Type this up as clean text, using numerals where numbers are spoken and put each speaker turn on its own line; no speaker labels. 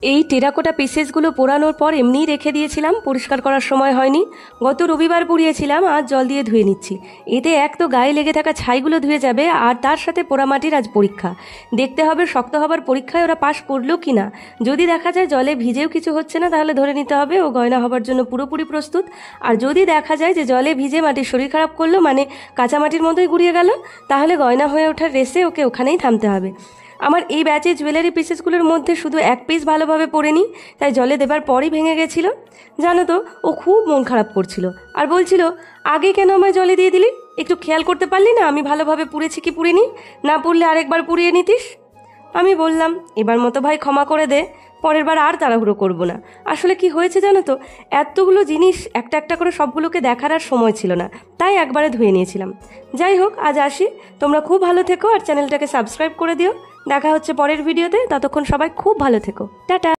এই টেরাকোটা পিসেসগুলো পোড়ানোর পর এমনিই রেখে দিয়েছিলাম, পরিষ্কার করার সময় হয়নি। গত রবিবার পুড়িয়েছিলাম, আজ জল দিয়ে ধুয়ে নিচ্ছি। এতে এক তো গায়ে লেগে থাকা ছাইগুলো ধুয়ে যাবে, আর তার সাথে পোড়ামাটির আজ পরীক্ষা। দেখতে হবে শক্ত হবার পরীক্ষায় ওরা পাশ করলো কি না। যদি দেখা যায় জলে ভিজেও কিছু হচ্ছে না, তাহলে ধরে নিতে হবে ও গয়না হবার জন্য পুরোপুরি প্রস্তুত। আর যদি দেখা যায় যে জলে ভিজে মাটির শরীর খারাপ করলো, মানে কাঁচা মাটির মতোই গুড়িয়ে গেল, তাহলে গয়না হয়ে ওঠার রেসে ওকে ওখানেই থামতে হবে। আমার এই ব্যাচের জুয়েলারি পিসেসগুলোর মধ্যে শুধু এক পিস ভালোভাবে পড়েনি, তাই জলে দেবার পরই ভেঙে গেছিল। জানো তো, ও খুব মন খারাপ করছিল আর বলছিল, আগে কেন আমায় জলে দিয়ে দিলি? একটু খেয়াল করতে পারলি না আমি ভালোভাবে পুড়েছি কি পুড়িনি? না পুড়লে আরেকবার পুড়িয়ে নিতিস। আমি বললাম, এবার মতো ভাই ক্ষমা করে দে, পরের বার আর তাড়াহুড়ো করবো না। আসলে কি হয়েছে জানো তো, এতগুলো জিনিস একটা একটা করে সবগুলোকে দেখার আর সময় ছিল না, তাই একবারে ধুয়ে নিয়েছিলাম। যাই হোক, আজ আসি। তোমরা খুব ভালো থেকো আর চ্যানেলটাকে সাবস্ক্রাইব করে দিও। দেখা হচ্ছে পরের ভিডিওতে, ততক্ষণ সবাই খুব ভালো থেকো। টাটা।